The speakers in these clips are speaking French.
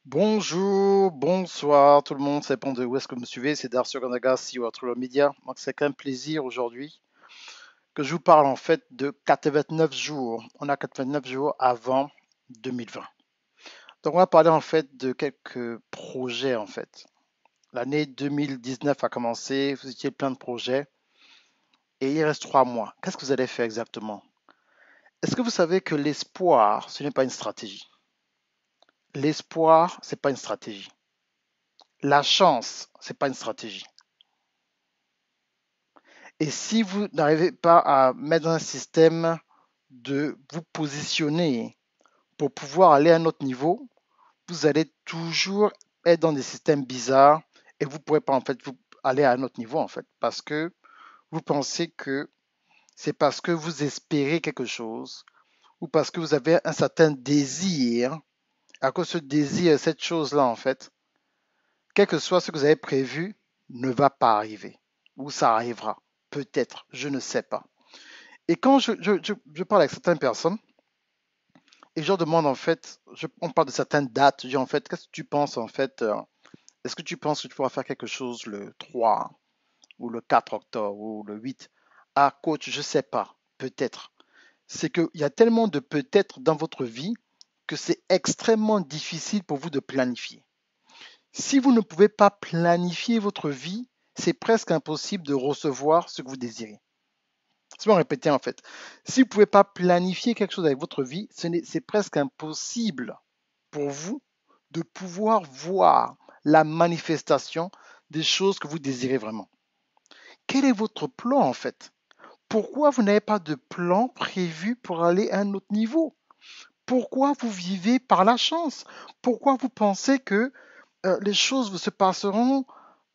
Bonjour, bonsoir tout le monde, ça dépend de où est-ce que vous me suivez, c'est Darcio Ganaga, CEO Atrolo Media. Donc c'est quand même plaisir aujourd'hui que je vous parle en fait de 89 jours. On a 89 jours avant 2020. Donc on va parler en fait de quelques projets en fait. L'année 2019 a commencé, vous étiez plein de projets et il reste 3 mois. Qu'est-ce que vous allez faire exactement? Est-ce que vous savez que l'espoir, ce n'est pas une stratégie? L'espoir, c'est pas une stratégie. La chance, c'est pas une stratégie. Et si vous n'arrivez pas à mettre un système de vous positionner pour pouvoir aller à un autre niveau, vous allez toujours être dans des systèmes bizarres et vous ne pourrez pas en fait vous aller à un autre niveau en fait parce que vous pensez que c'est parce que vous espérez quelque chose ou parce que vous avez un certain désir, à cause de ce désir, cette chose-là en fait, quel que soit ce que vous avez prévu, ne va pas arriver ou ça arrivera. Peut-être, je ne sais pas. Et quand je parle avec certaines personnes, et je leur demande en fait, on parle de certaines dates, je dis en fait, qu'est-ce que tu penses en fait, est-ce que tu penses que tu pourras faire quelque chose le 3 ou le 4 octobre ou le 8? Ah coach, je sais pas, peut-être. C'est qu'il y a tellement de peut-être dans votre vie que c'est extrêmement difficile pour vous de planifier. Si vous ne pouvez pas planifier votre vie, c'est presque impossible de recevoir ce que vous désirez. Souvent répéter en fait. Si vous ne pouvez pas planifier quelque chose avec votre vie, c'est presque impossible pour vous de pouvoir voir la manifestation des choses que vous désirez vraiment. Quel est votre plan en fait? Pourquoi vous n'avez pas de plan prévu pour aller à un autre niveau? Pourquoi vous vivez par la chance? Pourquoi vous pensez que les choses se passeront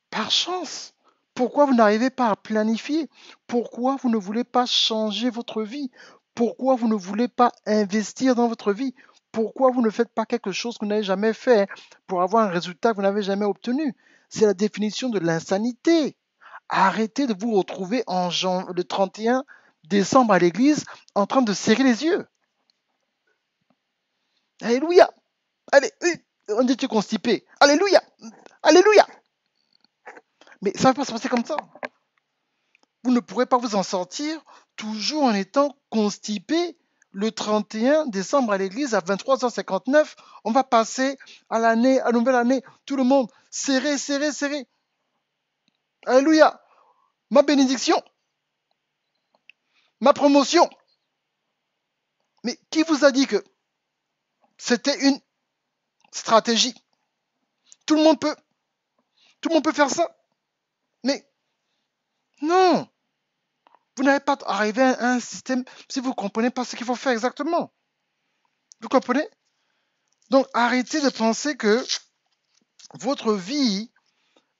par chance? Pourquoi vous n'arrivez pas à planifier? Pourquoi vous ne voulez pas changer votre vie? Pourquoi vous ne voulez pas investir dans votre vie? Pourquoi vous ne faites pas quelque chose que vous n'avez jamais fait pour avoir un résultat que vous n'avez jamais obtenu? C'est la définition de l'insanité. Arrêtez de vous retrouver le 31 décembre à l'église en train de serrer les yeux. Alléluia. Allez, on dit tu es constipé. Alléluia. Alléluia. Mais ça ne va pas se passer comme ça. Vous ne pourrez pas vous en sortir toujours en étant constipé le 31 décembre à l'église à 23h59. On va passer à l'année, à la nouvelle année. Tout le monde serré, serré, serré. Alléluia. Ma bénédiction, ma promotion. Mais qui vous a dit que c'était une stratégie? Tout le monde peut, tout le monde peut faire ça. Mais non, vous n'avez pas arrivé à un système si vous ne comprenez pas ce qu'il faut faire exactement. Vous comprenez? Donc arrêtez de penser que votre vie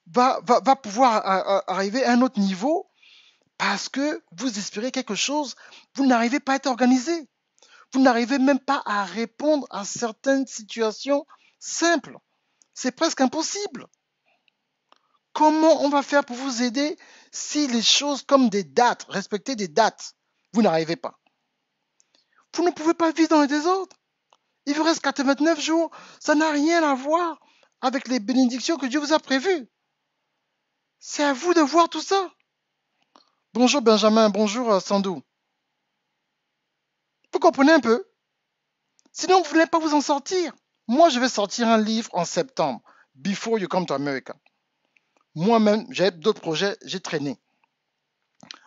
va pouvoir arriver à un autre niveau parce que vous espérez quelque chose, vous n'arrivez pas à être organisé. Vous n'arrivez même pas à répondre à certaines situations simples. C'est presque impossible. Comment on va faire pour vous aider si les choses comme des dates, respecter des dates, vous n'arrivez pas? Vous ne pouvez pas vivre dans le désordre. Il vous reste 89 jours. Ça n'a rien à voir avec les bénédictions que Dieu vous a prévues. C'est à vous de voir tout ça. Bonjour Benjamin, bonjour Sandou. Vous comprenez un peu? Sinon, vous ne voulez pas vous en sortir. Moi, je vais sortir un livre en septembre, Before You Come to America. Moi-même, j'ai d'autres projets, j'ai traîné.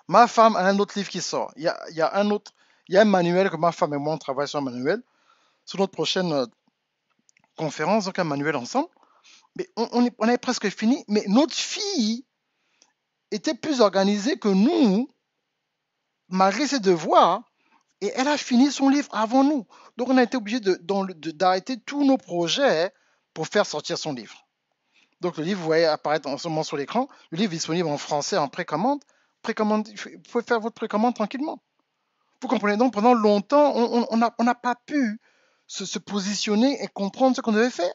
Ma femme a un autre livre qui sort. Il y a un autre, il y a un manuel que ma femme et moi, on travaille sur un manuel. Sur notre prochaine conférence, donc un manuel ensemble. Mais on est presque fini. Mais notre fille était plus organisée que nous, malgré ses devoirs. Et elle a fini son livre avant nous. Donc on a été obligé d'arrêter tous nos projets pour faire sortir son livre. Donc le livre, vous voyez apparaître en ce moment sur l'écran. Le livre est disponible en français en précommande. Vous pouvez faire votre précommande tranquillement. Vous comprenez donc, pendant longtemps, on n'a pas pu se positionner et comprendre ce qu'on devait faire.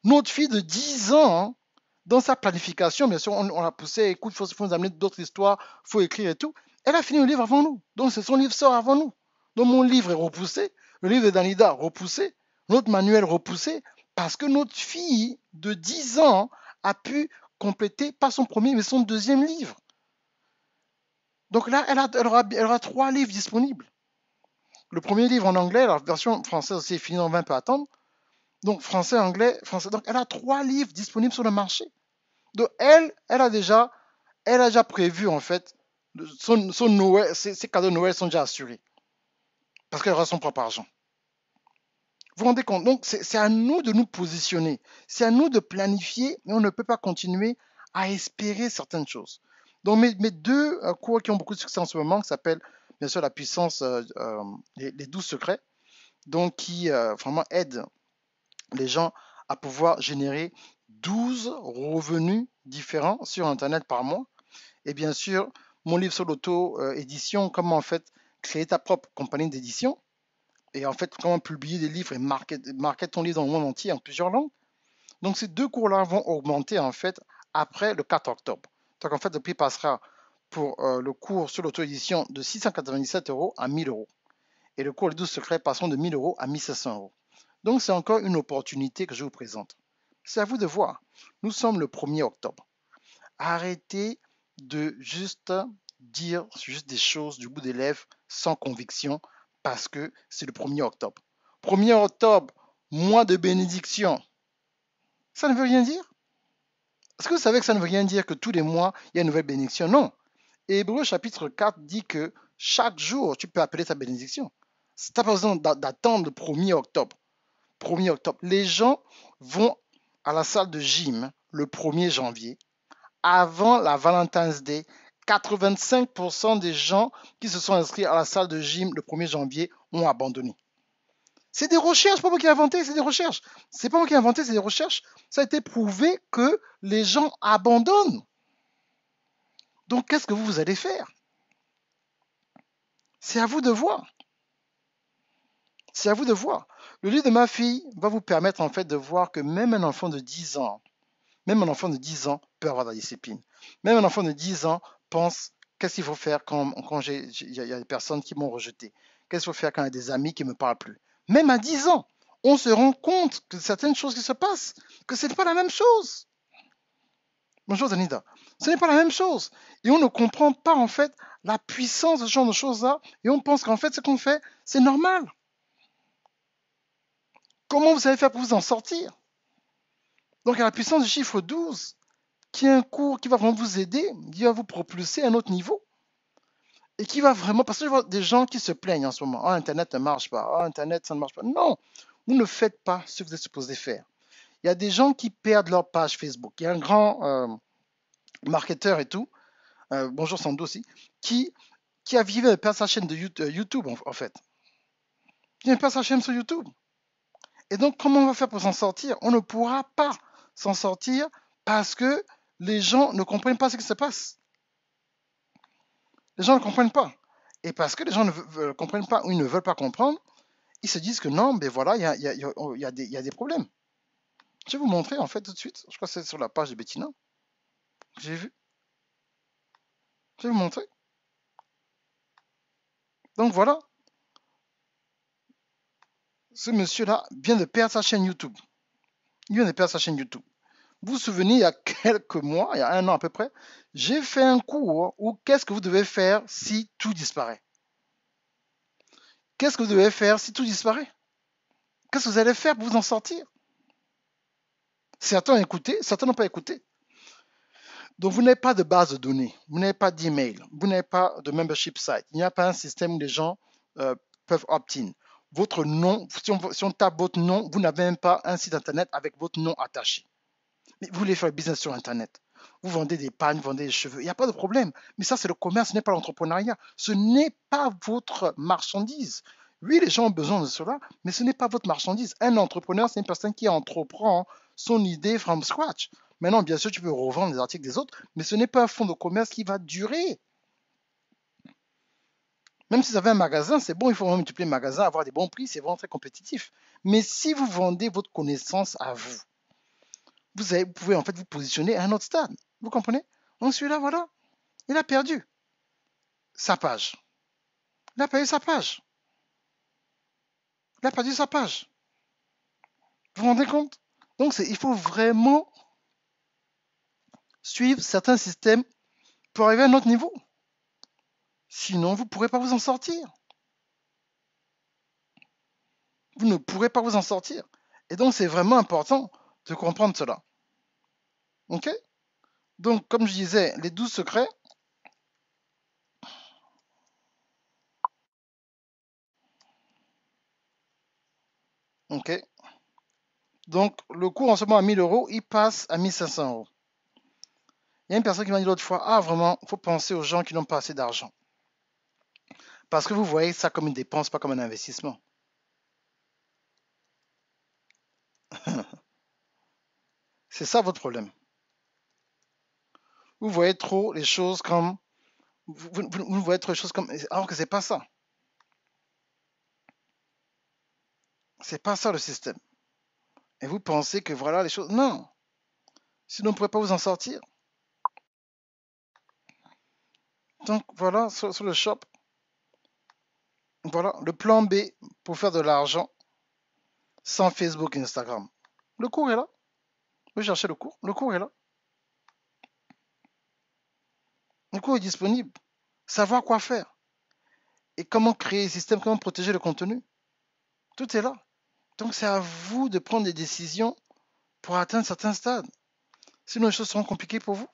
Notre fille de 10 ans, dans sa planification, bien sûr, on l'a poussé, écoute, il faut nous amener d'autres histoires, il faut écrire et tout. Elle a fini le livre avant nous. Donc, son livre sort avant nous. Donc, mon livre est repoussé, le livre de Danida repoussé, notre manuel repoussé, Parce que notre fille de 10 ans a pu compléter pas son premier, mais son deuxième livre. Donc là, elle aura 3 livres disponibles. Le premier livre en anglais, la version française aussi est finie dans 20 peut attendre. Donc français, anglais, français. Donc elle a 3 livres disponibles sur le marché. Donc elle a déjà prévu en fait son Noël, ses cadeaux de Noël sont déjà assurés. Parce qu'elle aura son propre argent. Vous vous rendez compte? Donc, c'est à nous de nous positionner. C'est à nous de planifier, mais on ne peut pas continuer à espérer certaines choses. Donc, mes deux cours qui ont beaucoup de succès en ce moment, qui s'appellent, bien sûr, la puissance, les 12 secrets, donc qui vraiment aident les gens à pouvoir générer 12 revenus différents sur Internet par mois. Et bien sûr, mon livre sur l'auto-édition, comment en fait créer ta propre compagnie d'édition. Et en fait, comment publier des livres et market ton livre dans le monde entier en plusieurs langues. Donc, ces deux cours-là vont augmenter en fait après le 4 octobre. Donc, en fait, le prix passera pour le cours sur l'auto-édition de 697 € à 1000 €. Et le cours Les 12 secrets passeront de 1000 € à 1500 €. Donc, c'est encore une opportunité que je vous présente. C'est à vous de voir. Nous sommes le 1er octobre. Arrêtez de juste dire juste des choses du bout des lèvres sans conviction parce que c'est le 1er octobre. 1er octobre, mois de bénédiction. Ça ne veut rien dire? Est-ce que vous savez que ça ne veut rien dire que tous les mois, il y a une nouvelle bénédiction? Non. Hébreu chapitre 4 dit que chaque jour, tu peux appeler ta bénédiction. Tu n'as pas besoin d'attendre le 1er octobre. 1er octobre. Les gens vont à la salle de gym le 1er janvier. Avant la Valentine's Day, 85% des gens qui se sont inscrits à la salle de gym le 1er janvier ont abandonné. C'est des recherches, pas moi qui ai inventé, c'est des recherches. C'est pas moi qui ai inventé, c'est des recherches. Ça a été prouvé que les gens abandonnent. Donc, qu'est-ce que vous allez faire? C'est à vous de voir. C'est à vous de voir. Le livre de ma fille va vous permettre en fait de voir que même un enfant de 10 ans, même un enfant de 10 ans peut avoir de la discipline. Même un enfant de 10 ans pense qu'est-ce qu'il faut faire quand il y a des personnes qui m'ont rejeté. Qu'est-ce qu'il faut faire quand il y a des amis qui ne me parlent plus. Même à 10 ans, on se rend compte que certaines choses qui se passent, que ce n'est pas la même chose. Bonjour Danida. Ce n'est pas la même chose. Et on ne comprend pas en fait la puissance de ce genre de choses-là. Et on pense qu'en fait ce qu'on fait, c'est normal. Comment vous allez faire pour vous en sortir? Donc il y a la puissance du chiffre 12, qui est un cours qui va vraiment vous aider, qui va vous propulser à un autre niveau. Et qui va vraiment, parce que je vois des gens qui se plaignent en ce moment. Oh, Internet ne marche pas. Oh, Internet, ça ne marche pas. Non, vous ne faites pas ce que vous êtes supposé faire. Il y a des gens qui perdent leur page Facebook. Il y a un grand marketeur et tout, bonjour Sando aussi, qui a vivé de perdre sa chaîne de YouTube en fait. Il vient de perdre sa chaîne sur YouTube. Et donc, comment on va faire pour s'en sortir? On ne pourra pas s'en sortir parce que les gens ne comprennent pas ce qui se passe. Les gens ne comprennent pas. Et parce que les gens ne comprennent pas ou ils ne veulent pas comprendre, ils se disent que non, ben voilà, il y a des problèmes. Je vais vous montrer en fait tout de suite. Je crois que c'est sur la page de Bettina. J'ai vu. Je vais vous montrer. Donc voilà, ce monsieur-là vient de perdre sa chaîne YouTube. Il vient de perdre sa chaîne YouTube. Vous vous souvenez, il y a quelques mois, il y a 1 an à peu près, j'ai fait un cours où qu'est-ce que vous devez faire si tout disparaît? Qu'est-ce que vous devez faire si tout disparaît? Qu'est-ce que vous allez faire pour vous en sortir? Certains ont écouté, certains n'ont pas écouté. Donc vous n'avez pas de base de données, vous n'avez pas d'email, vous n'avez pas de membership site, il n'y a pas un système où les gens peuvent opt-in. Votre nom, si on tape votre nom, vous n'avez même pas un site internet avec votre nom attaché. Mais vous voulez faire le business sur internet. Vous vendez des pannes, vous vendez des cheveux, il n'y a pas de problème. Mais ça, c'est le commerce, ce n'est pas l'entrepreneuriat. Ce n'est pas votre marchandise. Oui, les gens ont besoin de cela, mais ce n'est pas votre marchandise. Un entrepreneur, c'est une personne qui entreprend son idée from scratch. Maintenant, bien sûr, tu peux revendre les articles des autres, mais ce n'est pas un fonds de commerce qui va durer. Même si vous avez un magasin, c'est bon, il faut multiplier le magasin, avoir des bons prix, c'est vraiment très compétitif. Mais si vous vendez votre connaissance à vous, vous pouvez en fait vous positionner à un autre stade. Vous comprenez? Donc celui-là, voilà, il a perdu sa page. Il a perdu sa page. Il a perdu sa page. Vous vous rendez compte? Donc, il faut vraiment suivre certains systèmes pour arriver à un autre niveau. Sinon, vous ne pourrez pas vous en sortir. Vous ne pourrez pas vous en sortir. Et donc, c'est vraiment important de comprendre cela. OK? Donc, comme je disais, les 12 secrets. OK? Donc, le cours en ce moment à 1000 euros, il passe à 1500 euros. Il y a une personne qui m'a dit l'autre fois, ah vraiment, il faut penser aux gens qui n'ont pas assez d'argent. Parce que vous voyez ça comme une dépense, pas comme un investissement. C'est ça votre problème. Vous voyez trop les choses comme... Vous voyez trop les choses comme... Alors que c'est pas ça. C'est pas ça le système. Et vous pensez que voilà les choses... Non. Sinon, on ne pourrait pas vous en sortir. Donc voilà, sur le shop, voilà le plan B pour faire de l'argent sans Facebook et Instagram. Le cours est là. Vous cherchez le cours. Le cours est là. Le cours est disponible. Savoir quoi faire. Et comment créer le système, comment protéger le contenu. Tout est là. Donc c'est à vous de prendre des décisions pour atteindre certains stades. Sinon les choses seront compliquées pour vous.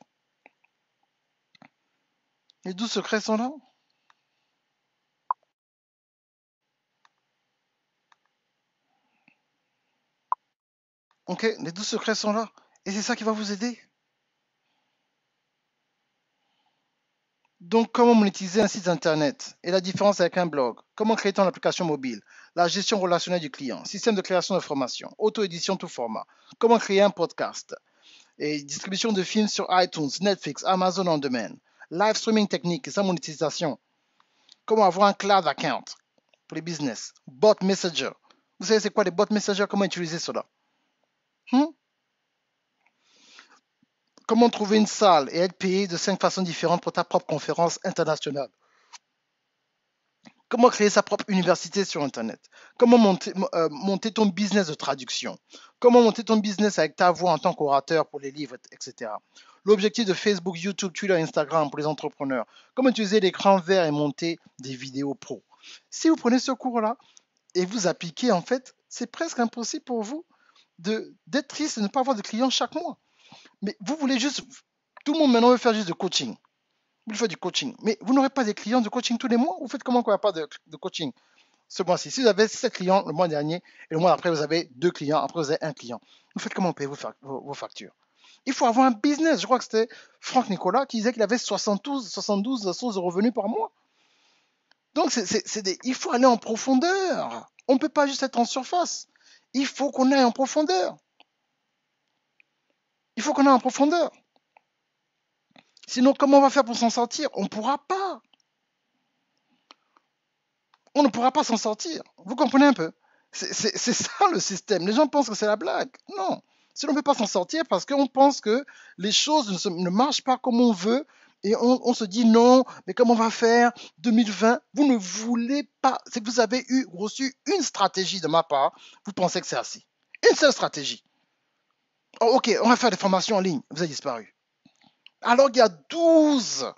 Les 12 secrets sont là. Ok, les 12 secrets sont là. Et c'est ça qui va vous aider. Donc, comment monétiser un site internet et la différence avec un blog? Comment créer ton application mobile? La gestion relationnelle du client, système de création d'informations, auto-édition tout format. Comment créer un podcast? Et distribution de films sur iTunes, Netflix, Amazon On Demand. Live streaming technique et sa monétisation. Comment avoir un cloud account pour les business. Bot messenger. Vous savez c'est quoi les bot messengers? Comment utiliser cela? Comment trouver une salle et être payé de 5 façons différentes pour ta propre conférence internationale? Comment créer sa propre université sur Internet? Comment monter ton business de traduction? Comment monter ton business avec ta voix en tant qu'orateur pour les livres, etc. L'objectif de Facebook, YouTube, Twitter, Instagram pour les entrepreneurs. Comment utiliser l'écran vert et monter des vidéos pro. Si vous prenez ce cours-là et vous appliquez, en fait, c'est presque impossible pour vous d'être triste et de ne pas avoir de clients chaque mois. Mais vous voulez juste... Tout le monde maintenant veut faire juste de coaching. Vous faites du coaching. Mais vous n'aurez pas des clients de coaching tous les mois. Vous faites comment quand il n'y a pas de coaching ce mois-ci? Si vous avez 7 clients le mois dernier et le mois d'après, vous avez 2 clients, après vous avez un client. Vous faites comment payer vos factures? Il faut avoir un business. Je crois que c'était Franck Nicolas qui disait qu'il avait 72 sources de revenus par mois. Donc, il faut aller en profondeur. On ne peut pas juste être en surface. Il faut qu'on aille en profondeur. Il faut qu'on aille en profondeur. Sinon, comment on va faire pour s'en sortir? On ne pourra pas. On ne pourra pas s'en sortir. Vous comprenez un peu? C'est ça le système. Les gens pensent que c'est la blague. Non. Si on ne peut pas s'en sortir parce qu'on pense que les choses ne marchent pas comme on veut et on se dit non, mais comment on va faire 2020? Vous ne voulez pas. C'est que vous avez reçu une stratégie de ma part. Vous pensez que c'est assez. Une seule stratégie. Oh, ok, on va faire des formations en ligne. Vous avez disparu. Alors qu'il y a 12.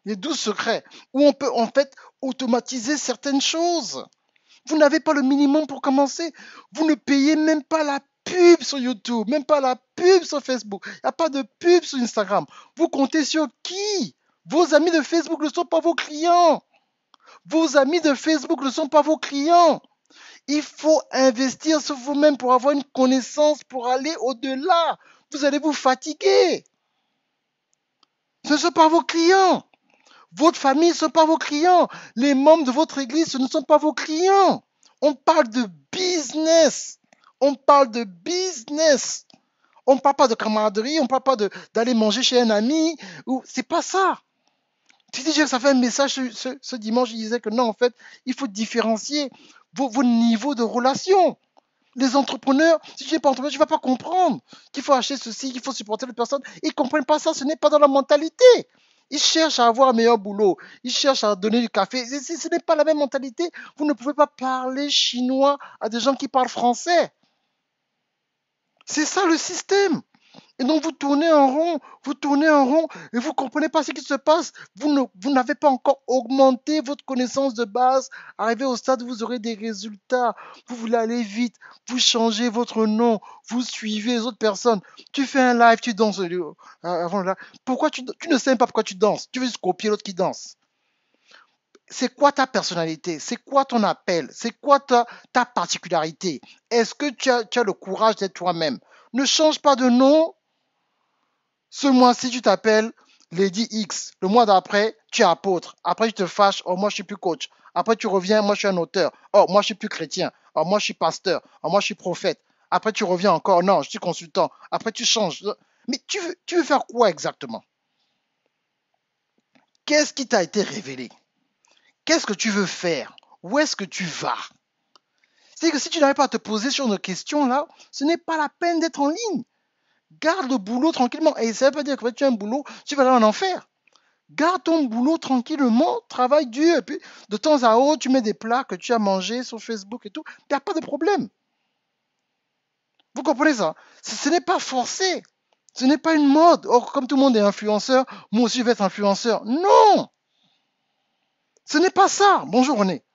Les 12 secrets où on peut en fait automatiser certaines choses. Vous n'avez pas le minimum pour commencer. Vous ne payez même pas la pub sur YouTube, même pas la pub sur Facebook. Il n'y a pas de pub sur Instagram. Vous comptez sur qui? Vos amis de Facebook ne sont pas vos clients. Vos amis de Facebook ne sont pas vos clients. Il faut investir sur vous-même pour avoir une connaissance, pour aller au-delà. Vous allez vous fatiguer. Ce ne sont pas vos clients. Votre famille ne sont pas vos clients. Les membres de votre église, ce ne sont pas vos clients. On parle de business. On parle de business. On ne parle pas de camaraderie, on ne parle pas d'aller manger chez un ami. C'est pas ça. Tu dis, ça fait un message ce dimanche, je disais que non, en fait, il faut différencier vos niveaux de relation. Les entrepreneurs, si tu n'es pas entrepreneur, tu ne vas pas comprendre qu'il faut acheter ceci, qu'il faut supporter les personnes. Ils ne comprennent pas ça, ce n'est pas dans la mentalité. Ils cherchent à avoir un meilleur boulot. Ils cherchent à donner du café. Ce n'est pas la même mentalité. Vous ne pouvez pas parler chinois à des gens qui parlent français. C'est ça le système. Et donc vous tournez en rond et vous ne comprenez pas ce qui se passe. Vous n'avez pas encore augmenté votre connaissance de base. Arrivé au stade où vous aurez des résultats. Vous voulez aller vite. Vous changez votre nom. Vous suivez les autres personnes. Tu fais un live, tu danses. Avant là. Pourquoi tu ne sais même pas pourquoi tu danses. Tu veux juste copier l'autre qui danse. C'est quoi ta personnalité? C'est quoi ton appel? C'est quoi ta particularité? Est-ce que tu as le courage d'être toi-même? Ne change pas de nom. Ce mois-ci, tu t'appelles Lady X. Le mois d'après, tu es apôtre. Après, tu te fâches. Oh, moi, je suis plus coach. Après, tu reviens. Moi, je suis un auteur. Oh, moi, je suis plus chrétien. Oh, moi, je suis pasteur. Oh, moi, je suis prophète. Après, tu reviens encore. Non, je suis consultant. Après, tu changes. Mais tu veux faire quoi exactement? Qu'est-ce qui t'a été révélé? Qu'est-ce que tu veux faire? Où est-ce que tu vas? C'est que si tu n'arrives pas à te poser sur nos questions là, ce n'est pas la peine d'être en ligne. Garde le boulot tranquillement. Et ça ne veut pas dire que tu as un boulot, tu vas aller en enfer. Garde ton boulot tranquillement, travaille dur, et puis de temps à autre, tu mets des plats que tu as mangés sur Facebook et tout. Il n'y a pas de problème. Vous comprenez ça? Ce n'est pas forcé. Ce n'est pas une mode. Or, comme tout le monde est influenceur, moi aussi je vais être influenceur. Non! Ce n'est pas ça. Bonjour René.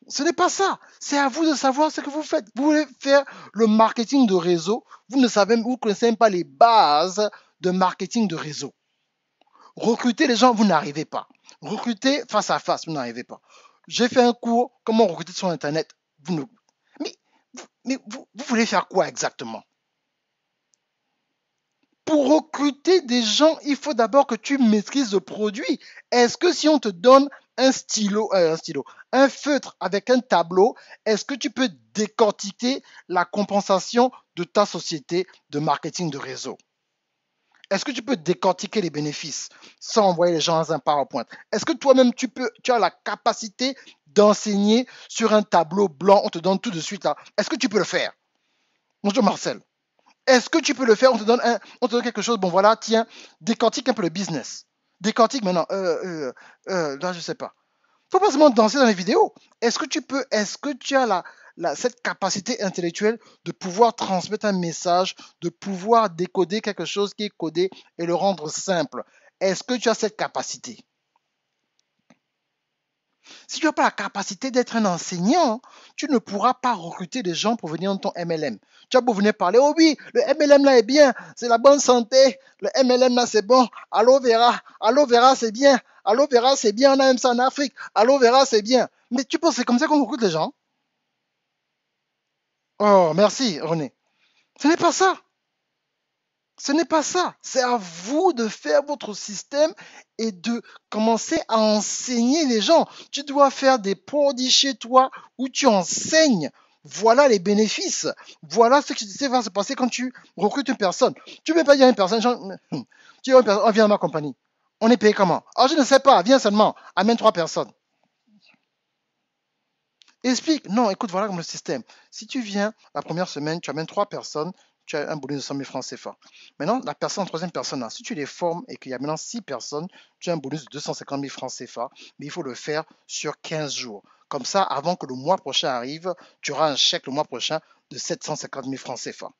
Ce n'est pas ça. C'est à vous de savoir ce que vous faites. Vous voulez faire le marketing de réseau. Vous ne connaissez même pas les bases de marketing de réseau. Recruter les gens, vous n'arrivez pas. Recruter face à face, vous n'arrivez pas. J'ai fait un cours, comment recruter sur Internet. Vous ne... mais vous voulez faire quoi exactement? Pour recruter des gens, il faut d'abord que tu maîtrises le produit. Est-ce que si on te donne un feutre avec un tableau, est-ce que tu peux décortiquer la compensation de ta société de marketing de réseau? Est-ce que tu peux décortiquer les bénéfices sans envoyer les gens dans un PowerPoint? Est-ce que toi-même, tu as la capacité d'enseigner sur un tableau blanc, on te donne tout de suite là? Est-ce que tu peux le faire? Bonjour Marcel. Est-ce que tu peux le faire? On te donne quelque chose, bon voilà, tiens, décortique un peu le business. Décortique maintenant, là je sais pas. Faut pas seulement danser dans les vidéos. Est-ce que tu as cette capacité intellectuelle de pouvoir transmettre un message, de pouvoir décoder quelque chose qui est codé et le rendre simple? Est-ce que tu as cette capacité? Si tu n'as pas la capacité d'être un enseignant, tu ne pourras pas recruter des gens pour venir dans ton MLM. Tu as beau venir parler, oh oui, le MLM là est bien, c'est la bonne santé, le MLM là c'est bon, aloe vera c'est bien, aloe vera c'est bien, on a même ça en Afrique, aloe vera c'est bien. Mais tu penses que c'est comme ça qu'on recrute les gens? Oh, merci René. Ce n'est pas ça. Ce n'est pas ça. C'est à vous de faire votre système et de commencer à enseigner les gens. Tu dois faire des produits chez toi où tu enseignes. Voilà les bénéfices. Voilà ce qui va se passer quand tu recrutes une personne. Tu ne peux pas dire à une personne, tu dis à une personne, oh, viens à ma compagnie. On est payé comment? Oh, je ne sais pas, viens seulement, amène 3 personnes. Explique. Non, écoute, voilà comme le système. Si tu viens la première semaine, tu amènes 3 personnes, tu as un bonus de 100 000 francs CFA. Maintenant, la personne, troisième personne, là, si tu les formes et qu'il y a maintenant 6 personnes, tu as un bonus de 250 000 francs CFA, mais il faut le faire sur 15 jours. Comme ça, avant que le mois prochain arrive, tu auras un chèque le mois prochain de 750 000 francs CFA.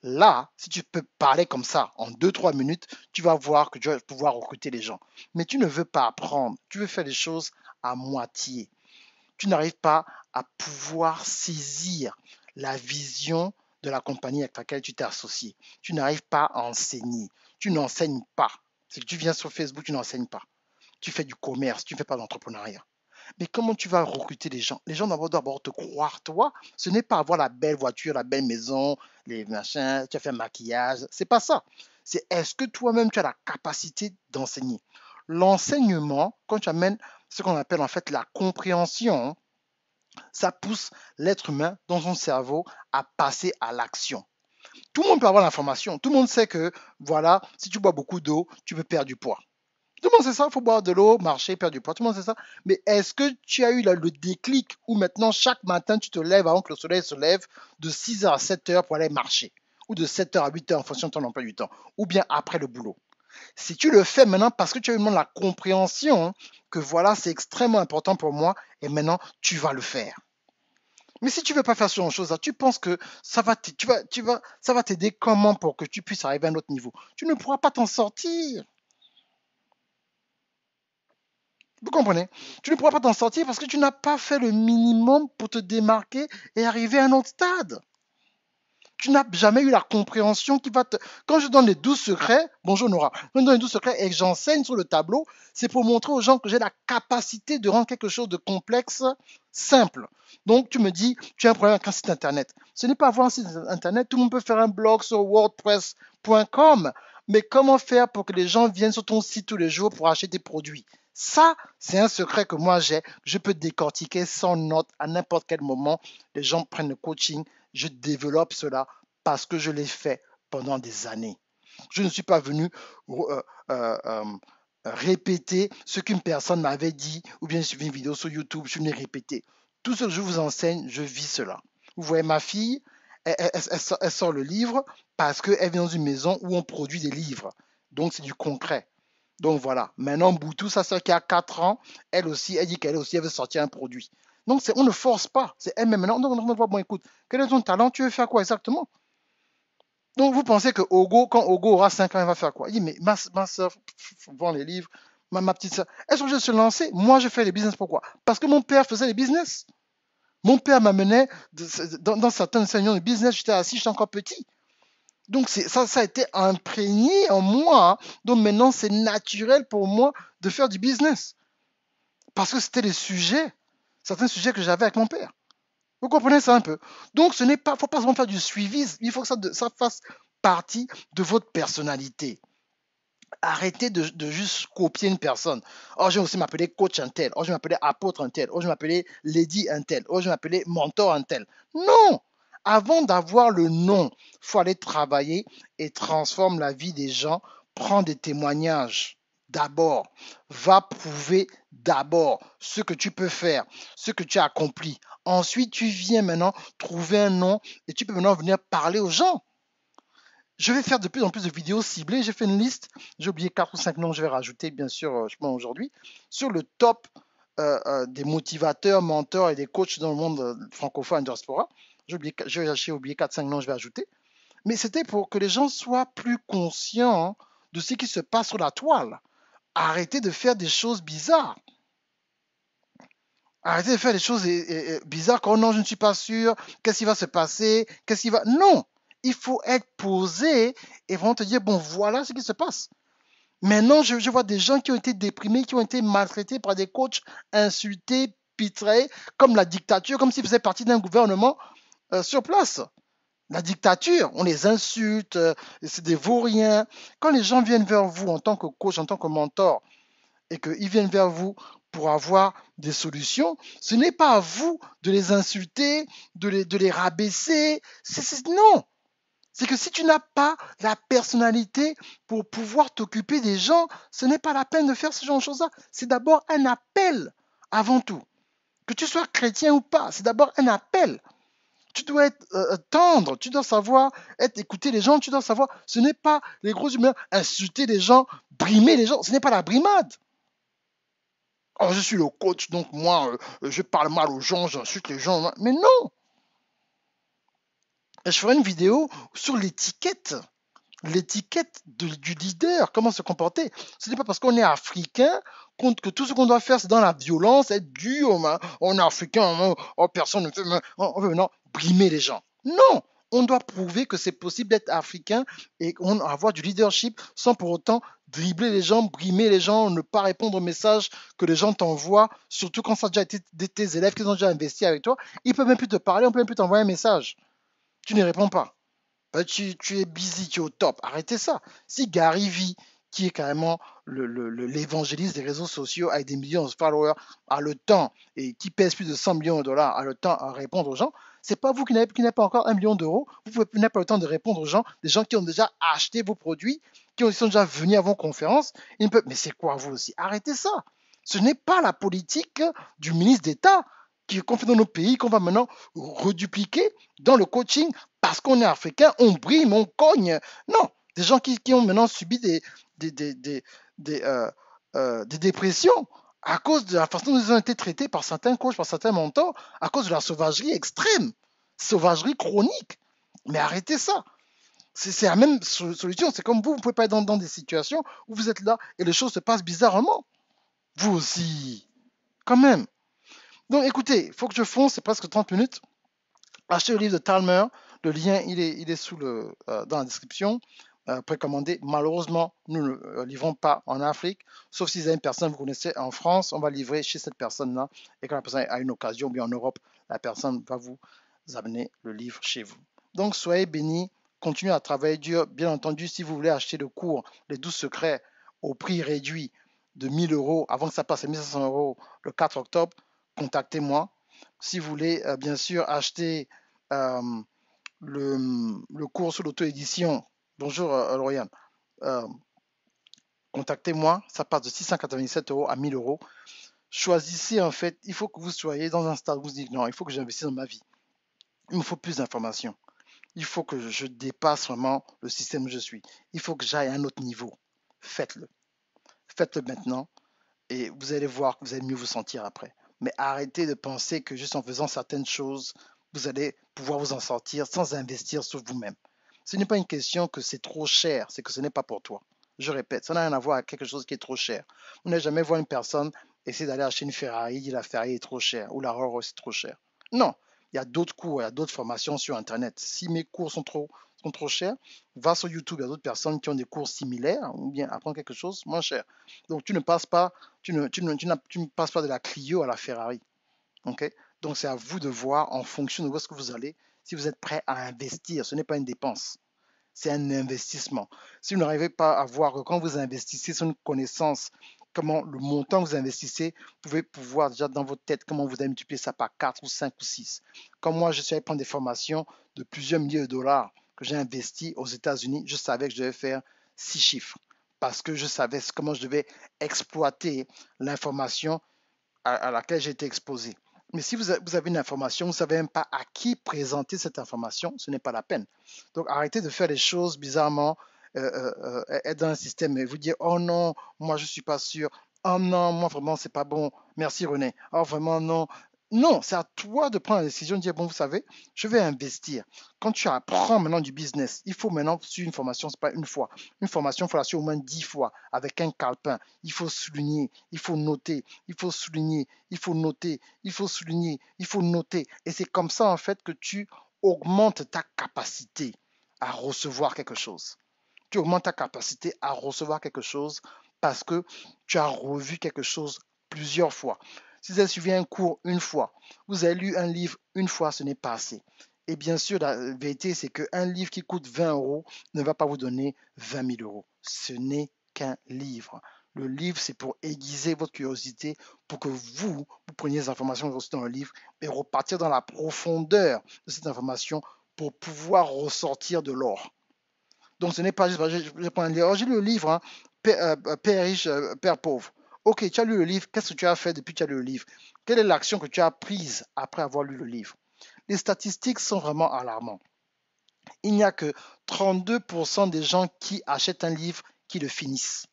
Là, si tu peux parler comme ça en 2-3 minutes, tu vas voir que tu vas pouvoir recruter les gens. Mais tu ne veux pas apprendre, tu veux faire les choses à moitié. Tu n'arrives pas à pouvoir saisir la vision de la compagnie avec laquelle tu t'es associé. Tu n'arrives pas à enseigner. Tu n'enseignes pas. C'est que tu viens sur Facebook, tu n'enseignes pas. Tu fais du commerce, tu ne fais pas d'entrepreneuriat. Mais comment tu vas recruter les gens? Les gens doivent d'abord te croire, toi. Ce n'est pas avoir la belle voiture, la belle maison, les machins, tu as fait un maquillage. C'est pas ça. C'est est-ce que toi-même tu as la capacité d'enseigner? L'enseignement, quand tu amènes ce qu'on appelle en fait la compréhension, ça pousse l'être humain dans son cerveau à passer à l'action. Tout le monde peut avoir l'information. Tout le monde sait que, voilà, si tu bois beaucoup d'eau, tu peux perdre du poids. Tout le monde sait ça, il faut boire de l'eau, marcher, perdre du poids. Tout le monde sait ça. Mais est-ce que tu as eu le déclic où maintenant, chaque matin, tu te lèves avant que le soleil se lève de 6h à 7h pour aller marcher? Ou de 7h à 8h en fonction de ton emploi du temps? Ou bien après le boulot? Si tu le fais maintenant parce que tu as eu la compréhension que voilà, c'est extrêmement important pour moi et maintenant, tu vas le faire. Mais si tu veux pas faire ce genre de choses-là, tu penses que ça va t'aider comment pour que tu puisses arriver à un autre niveau? Tu ne pourras pas t'en sortir. Vous comprenez? Tu ne pourras pas t'en sortir parce que tu n'as pas fait le minimum pour te démarquer et arriver à un autre stade. Tu n'as jamais eu la compréhension qui va te... Quand je donne les 12 secrets, bonjour Nora, quand je donne les 12 secrets et que j'enseigne sur le tableau, c'est pour montrer aux gens que j'ai la capacité de rendre quelque chose de complexe simple. Donc tu me dis, tu as un problème avec un site internet. Ce n'est pas avoir un site internet, tout le monde peut faire un blog sur wordpress.com, mais comment faire pour que les gens viennent sur ton site tous les jours pour acheter tes produits? Ça, c'est un secret que moi j'ai. Je peux décortiquer sans note à n'importe quel moment. Les gens prennent le coaching, je développe cela parce que je l'ai fait pendant des années. Je ne suis pas venu euh, euh, euh, répéter ce qu'une personne m'avait dit ou bien suivi une vidéo sur YouTube, je l'ai répété. Tout ce que je vous enseigne, je vis cela. Vous voyez ma fille, elle sort le livre parce qu'elle vient dans une maison où on produit des livres. Donc c'est du concret. Donc voilà, maintenant Boutou, sa soeur qui a 4 ans, elle aussi, elle dit qu'elle aussi, elle veut sortir un produit. Donc on ne force pas, c'est elle-même maintenant. Donc on voit, bon écoute, quel est ton talent, tu veux faire quoi exactement? Donc vous pensez que Ogo, quand Ogo aura 5 ans, il va faire quoi? Il dit, mais ma soeur vend les livres, ma petite soeur, elle est obligée de se lancer. Moi, je fais les business, pourquoi? Parce que mon père faisait les business. Mon père m'amenait dans certaines réunions de business, j'étais assis, j'étais encore petit. Donc ça a été imprégné en moi. Hein. Donc maintenant, c'est naturel pour moi de faire du business. Parce que c'était les sujets, certains sujets que j'avais avec mon père. Vous comprenez ça un peu? Donc ce n'est pas, faut pas seulement faire du suivi, il faut que ça fasse partie de votre personnalité. Arrêtez de juste copier une personne. Oh, je vais aussi m'appeler coach un tel. Oh, je vais m'appeler apôtre un tel. Oh, je vais m'appeler lady un tel. Oh, je vais m'appeler mentor un tel. Non! Avant d'avoir le nom, il faut aller travailler et transforme la vie des gens. Prends des témoignages d'abord. Va prouver d'abord ce que tu peux faire, ce que tu as accompli. Ensuite, tu viens maintenant trouver un nom et tu peux maintenant venir parler aux gens. Je vais faire de plus en plus de vidéos ciblées. J'ai fait une liste. J'ai oublié 4 ou 5 noms que je vais rajouter, bien sûr, je pense aujourd'hui, sur le top des motivateurs, mentors et des coachs dans le monde francophone diaspora. J'ai oublié 4-5 noms que je vais ajouter. Mais c'était pour que les gens soient plus conscients de ce qui se passe sur la toile. Arrêtez de faire des choses bizarres. Arrêtez de faire des choses bizarres comme non, je ne suis pas sûr, qu'est-ce qui va se passer, qu'est-ce qui va... Non, il faut être posé et vraiment te dire, bon, voilà ce qui se passe. Maintenant, je vois des gens qui ont été déprimés, qui ont été maltraités par des coachs, insultés, pitrés, comme la dictature, comme s'ils faisaient partie d'un gouvernement sur place. La dictature, on les insulte, c'est des vauriens. Quand les gens viennent vers vous en tant que coach, en tant que mentor, et qu'ils viennent vers vous pour avoir des solutions, ce n'est pas à vous de les insulter, de les rabaisser. Non, c'est que si tu n'as pas la personnalité pour pouvoir t'occuper des gens, ce n'est pas la peine de faire ce genre de choses-là. C'est d'abord un appel avant tout. Que tu sois chrétien ou pas, c'est d'abord un appel. Tu dois être tendre, tu dois savoir écouter les gens, tu dois savoir, ce n'est pas les gros humains, insulter les gens, brimer les gens, ce n'est pas la brimade. Oh, je suis le coach, donc moi, je parle mal aux gens, j'insulte les gens. Mais non! Et je ferai une vidéo sur l'étiquette du leader, comment se comporter. Ce n'est pas parce qu'on est africain que tout ce qu'on doit faire, c'est dans la violence, être dur, on est africain, oh, personne ne fait, on veut maintenant brimer les gens. Non! On doit prouver que c'est possible d'être africain et avoir du leadership sans pour autant dribbler les gens, brimer les gens, ne pas répondre aux messages que les gens t'envoient, surtout quand ça a déjà été tes élèves qui ont déjà investi avec toi. Ils peuvent même plus te parler, on peut même plus t'envoyer un message. Tu ne réponds pas. Tu es busy, tu es au top. Arrêtez ça. Si Gary Vee, qui est carrément l'évangéliste des réseaux sociaux avec des millions de followers, a le temps et qui pèse plus de 100 millions de dollars, a le temps à répondre aux gens, c'est pas vous qui n'avez pas encore 1 million d'euros. Vous n'avez pas le temps de répondre aux gens, des gens qui ont déjà acheté vos produits, qui sont déjà venus à vos conférences. Mais c'est quoi vous aussi? Arrêtez ça. Ce n'est pas la politique du ministre d'État qu'on fait dans nos pays, qu'on va maintenant redupliquer dans le coaching parce qu'on est africain, on brime, on cogne. Non, des gens qui ont maintenant subi des dépressions. à cause de la façon dont ils ont été traités par certains coachs, par certains mentors, à cause de la sauvagerie extrême, sauvagerie chronique. Mais arrêtez ça. C'est la même solution. C'est comme vous ne pouvez pas être dans des situations où vous êtes là et les choses se passent bizarrement. Vous aussi, quand même. Donc écoutez, il faut que je fonce, c'est presque 30 minutes. Achetez le livre de Talmer. Le lien, il est dans la description. Précommandé. Malheureusement, nous ne le livrons pas en Afrique, sauf si vous avez une personne que vous connaissez en France, on va livrer chez cette personne-là. Et quand la personne a une occasion, bien en Europe, la personne va vous amener le livre chez vous. Donc, soyez bénis, continuez à travailler dur. Bien entendu, si vous voulez acheter le cours Les 12 secrets au prix réduit de 1000 euros, avant que ça passe à 1500 euros le 4 octobre, contactez-moi. Si vous voulez, bien sûr, acheter euh, le cours sur l'auto-édition, bonjour Lauriane, euh, contactez-moi, ça passe de 697 euros à 1000 euros. Choisissez en fait, il faut que vous soyez dans un stade où vous dites non, il faut que j'investisse dans ma vie. Il me faut plus d'informations. Il faut que je dépasse vraiment le système où je suis. Il faut que j'aille à un autre niveau. Faites-le. Faites-le maintenant et vous allez voir que vous allez mieux vous sentir après. Mais arrêtez de penser que juste en faisant certaines choses, vous allez pouvoir vous en sortir sans investir sur vous-même. Ce n'est pas une question que c'est trop cher, c'est que ce n'est pas pour toi. Je répète, ça n'a rien à voir avec quelque chose qui est trop cher. Vous n'avez jamais vu une personne essayer d'aller acheter une Ferrari, dit la Ferrari est trop chère ou la Rolls Royce est trop chère. Non, il y a d'autres cours, il y a d'autres formations sur Internet. Si mes cours sont trop chers, va sur YouTube, il y a d'autres personnes qui ont des cours similaires ou bien apprendre quelque chose moins cher. Donc tu ne passes pas, tu ne passes pas de la Clio à la Ferrari. Okay. Donc c'est à vous de voir en fonction de où est-ce que vous allez, si vous êtes prêt à investir. Ce n'est pas une dépense, c'est un investissement. Si vous n'arrivez pas à voir que quand vous investissez sur une connaissance, comment le montant que vous investissez, vous pouvez pouvoir déjà dans votre tête comment vous allez multiplier ça par 4 ou 5 ou 6. Comme moi, je suis allé prendre des formations de plusieurs milliers de dollars que j'ai investi aux États-Unis, je savais que je devais faire 6 chiffres parce que je savais comment je devais exploiter l'information à laquelle j'ai été exposé. Mais si vous avez une information, vous ne savez même pas à qui présenter cette information, ce n'est pas la peine. Donc arrêtez de faire les choses bizarrement, être dans un système et vous dire oh non, moi je ne suis pas sûr, oh non, moi vraiment c'est pas bon, merci René, oh vraiment non. Non, c'est à toi de prendre la décision de dire bon, vous savez, je vais investir. Quand tu apprends maintenant du business, il faut maintenant suivre une formation, ce n'est pas une fois. Une formation, il faut la suivre au moins 10 fois avec un calepin. Il faut souligner, il faut noter, il faut souligner, il faut noter, il faut souligner, il faut noter. Et c'est comme ça, en fait, que tu augmentes ta capacité à recevoir quelque chose. Tu augmentes ta capacité à recevoir quelque chose parce que tu as revu quelque chose plusieurs fois. Si vous avez suivi un cours une fois, vous avez lu un livre une fois, ce n'est pas assez. Et bien sûr, la vérité, c'est qu'un livre qui coûte 20 euros ne va pas vous donner 20 000 euros. Ce n'est qu'un livre. Le livre, c'est pour aiguiser votre curiosité, pour que vous preniez les informations reçues dans le livre et repartir dans la profondeur de cette information pour pouvoir ressortir de l'or. Donc ce n'est pas juste, je prends un livre, j'ai lu le livre, hein, Père riche, Père pauvre. Ok, tu as lu le livre, qu'est-ce que tu as fait depuis que tu as lu le livre? Quelle est l'action que tu as prise après avoir lu le livre? Les statistiques sont vraiment alarmantes. Il n'y a que 32% des gens qui achètent un livre qui le finissent.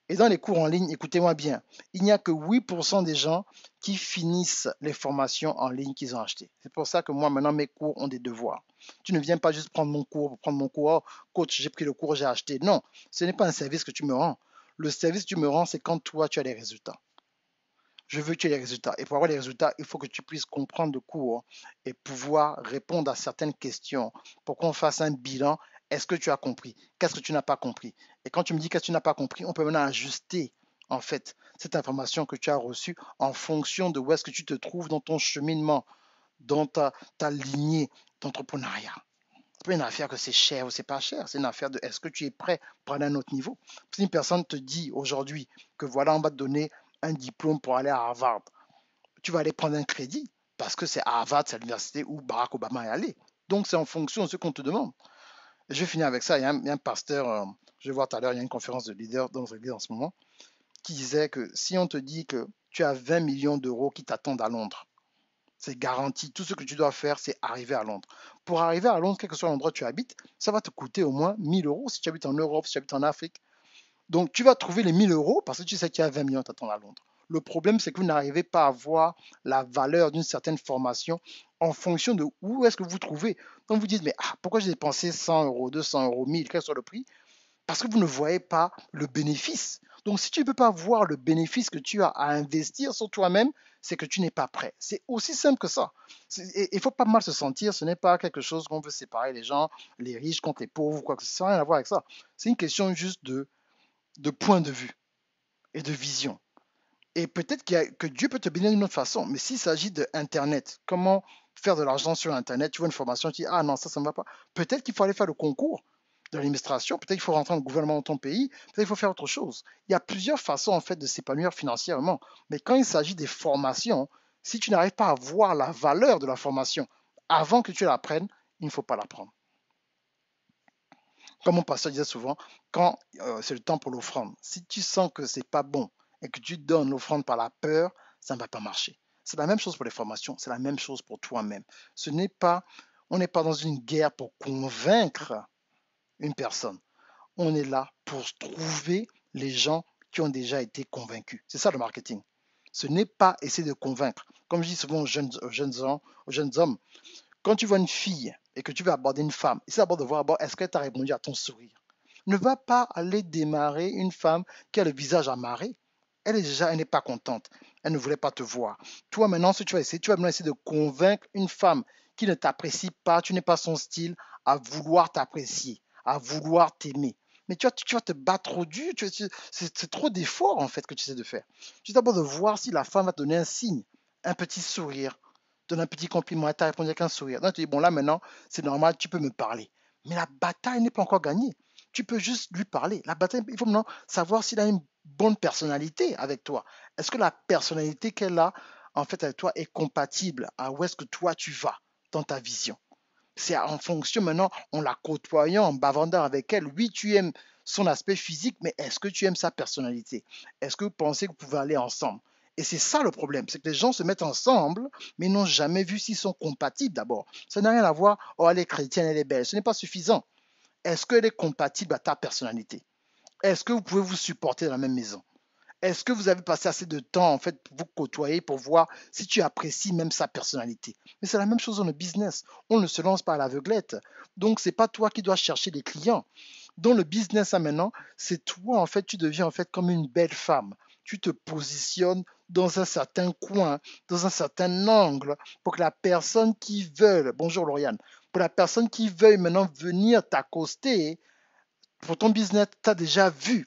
Et dans les cours en ligne, écoutez-moi bien, il n'y a que 8% des gens qui finissent les formations en ligne qu'ils ont achetées. C'est pour ça que moi, maintenant, mes cours ont des devoirs. Tu ne viens pas juste prendre mon cours pour prendre mon cours. Oh, coach, j'ai pris le cours, j'ai acheté. Non, ce n'est pas un service que tu me rends. Le service que tu me rends, c'est quand toi, tu as les résultats. Je veux que tu aies les résultats. Et pour avoir les résultats, il faut que tu puisses comprendre le cours et pouvoir répondre à certaines questions pour qu'on fasse un bilan. Est-ce que tu as compris? Qu'est-ce que tu n'as pas compris? Et quand tu me dis qu'est-ce que tu n'as pas compris, on peut maintenant ajuster en fait cette information que tu as reçue en fonction de où est-ce que tu te trouves dans ton cheminement, dans ta lignée d'entrepreneuriat. C'est pas une affaire que c'est cher ou c'est pas cher, c'est une affaire de est-ce que tu es prêt pour aller à un autre niveau. Si une personne te dit aujourd'hui que voilà, on va te donner un diplôme pour aller à Harvard, tu vas aller prendre un crédit parce que c'est à Harvard, c'est l'université où Barack Obama est allé. Donc c'est en fonction de ce qu'on te demande. Et je vais finir avec ça. Il y a un pasteur, je vais voir tout à l'heure, il y a une conférence de leaders dans notre église en ce moment, qui disait que si on te dit que tu as 20 millions d'euros qui t'attendent à Londres, c'est garanti. Tout ce que tu dois faire, c'est arriver à Londres. Pour arriver à Londres, quel que soit l'endroit où tu habites, ça va te coûter au moins 1000 euros si tu habites en Europe, si tu habites en Afrique. Donc, tu vas trouver les 1000 euros parce que tu sais qu'il y a 20 millions qui t'attendent à Londres. Le problème, c'est que vous n'arrivez pas à voir la valeur d'une certaine formation en fonction de où est-ce que vous trouvez. Donc vous dites, mais pourquoi j'ai dépensé 100 euros, 200 euros, 1000, quel soit le prix? Parce que vous ne voyez pas le bénéfice. Donc, si tu ne peux pas voir le bénéfice que tu as à investir sur toi-même, c'est que tu n'es pas prêt. C'est aussi simple que ça. Il ne faut pas mal se sentir. Ce n'est pas quelque chose qu'on veut séparer les gens, les riches contre les pauvres, quoi que ce soit. Ça n'a rien à voir avec ça. C'est une question juste de point de vue et de vision. Et peut-être que Dieu peut te bénir d'une autre façon. Mais s'il s'agit d'Internet, comment faire de l'argent sur Internet, tu vois une formation, tu dis, ah non, ça ne va pas. Peut-être qu'il faut aller faire le concours de l'administration, peut-être qu'il faut rentrer dans le gouvernement de ton pays, peut-être qu'il faut faire autre chose. Il y a plusieurs façons en fait de s'épanouir financièrement. Mais quand il s'agit des formations, si tu n'arrives pas à voir la valeur de la formation avant que tu l'apprennes, il ne faut pas l'apprendre. Comme mon pasteur disait souvent, quand c'est le temps pour l'offrande, si tu sens que c'est pas bon et que tu donnes l'offrande par la peur, ça ne va pas marcher. C'est la même chose pour les formations, c'est la même chose pour toi-même. On n'est pas dans une guerre pour convaincre une personne. On est là pour trouver les gens qui ont déjà été convaincus. C'est ça le marketing. Ce n'est pas essayer de convaincre. Comme je dis souvent aux jeunes hommes, quand tu vois une fille et que tu veux aborder une femme, essaie d'abord de voir est-ce qu'elle t'a répondu à ton sourire. Ne va pas aller démarrer une femme qui a le visage amarré. Elle n'est pas contente. Elle ne voulait pas te voir. Toi, maintenant, si tu vas essayer, tu vas maintenant essayer de convaincre une femme qui ne t'apprécie pas, tu n'es pas son style, à vouloir t'apprécier, à vouloir t'aimer. Mais tu vas te battre trop dur. C'est trop d'efforts, en fait, que tu essaies de faire. Tu d'abord de voir si la femme va te donner un signe, un petit sourire, donne un petit compliment, elle t'a répondu avec un sourire. Donc tu dis, bon là maintenant, c'est normal, tu peux me parler. Mais la bataille n'est pas encore gagnée. Tu peux juste lui parler. La bataille, il faut maintenant savoir s'il a une bonne personnalité avec toi. Est-ce que la personnalité qu'elle a, en fait, avec toi est compatible à où est-ce que toi tu vas dans ta vision? C'est en fonction maintenant, en la côtoyant, en bavardant avec elle. Oui, tu aimes son aspect physique, mais est-ce que tu aimes sa personnalité? Est-ce que vous pensez que vous pouvez aller ensemble? Et c'est ça le problème, c'est que les gens se mettent ensemble, mais n'ont jamais vu s'ils sont compatibles d'abord. Ça n'a rien à voir, oh, elle est chrétienne, elle est belle. Ce n'est pas suffisant. Est-ce qu'elle est compatible à ta personnalité? Est-ce que vous pouvez vous supporter dans la même maison? Est-ce que vous avez passé assez de temps en fait pour vous côtoyer pour voir si tu apprécies même sa personnalité? Mais c'est la même chose dans le business. On ne se lance pas à l'aveuglette. Donc c'est pas toi qui dois chercher des clients. Dans le business maintenant, c'est toi en fait, tu deviens en fait comme une belle femme. Tu te positionnes dans un certain coin, dans un certain angle pour que la personne qui veut, bonjour Lauriane, pour la personne qui veuille maintenant venir t'accoster pour ton business, tu as déjà vu.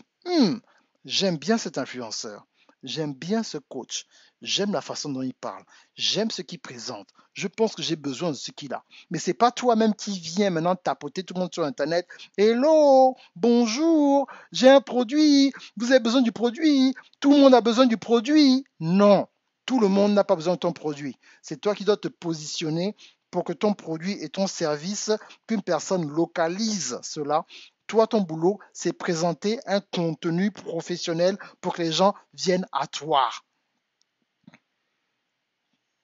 J'aime bien cet influenceur. J'aime bien ce coach. J'aime la façon dont il parle. J'aime ce qu'il présente. Je pense que j'ai besoin de ce qu'il a. Mais c'est pas toi-même qui viens maintenant tapoter tout le monde sur Internet. Hello, bonjour, j'ai un produit. Vous avez besoin du produit. Tout le monde a besoin du produit. Non, tout le monde n'a pas besoin de ton produit. C'est toi qui dois te positionner pour que ton produit et ton service, qu'une personne localise cela. Toi, ton boulot, c'est présenter un contenu professionnel pour que les gens viennent à toi.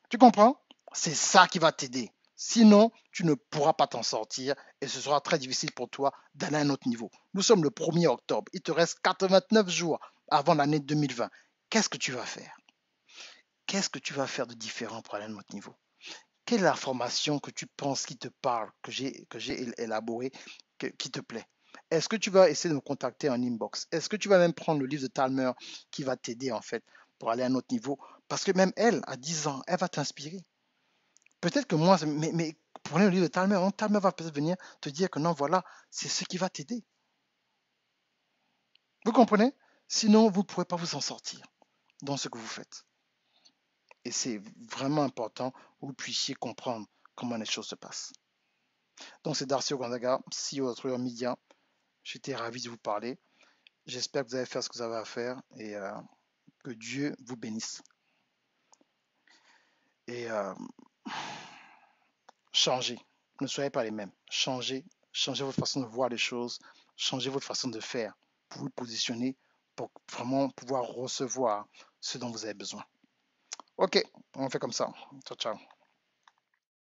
Tu comprends? C'est ça qui va t'aider. Sinon, tu ne pourras pas t'en sortir et ce sera très difficile pour toi d'aller à un autre niveau. Nous sommes le 1er octobre. Il te reste 89 jours avant l'année 2020. Qu'est-ce que tu vas faire? Qu'est-ce que tu vas faire de différent pour aller à un autre niveau? Quelle est la formation que tu penses qui te parle, que j'ai élaborée, qui te plaît? Est-ce que tu vas essayer de me contacter en inbox? Est-ce que tu vas même prendre le livre de Talmer qui va t'aider en fait pour aller à un autre niveau? Parce que même elle, à 10 ans, elle va t'inspirer. Peut-être que moi, mais prenez le livre de Talmer, hein, Talmer va peut-être venir te dire que non, voilà, c'est ce qui va t'aider. Vous comprenez? Sinon, vous ne pourrez pas vous en sortir dans ce que vous faites. Et c'est vraiment important que vous puissiez comprendre comment les choses se passent. Donc c'est Darcy Ogandaga, CEO de Truer Media. J'étais ravi de vous parler. J'espère que vous allez faire ce que vous avez à faire et que Dieu vous bénisse. Et changez. Ne soyez pas les mêmes. Changez. Changez votre façon de voir les choses. Changez votre façon de faire pour vous positionner, pour vraiment pouvoir recevoir ce dont vous avez besoin. Ok, on fait comme ça. Ciao, ciao.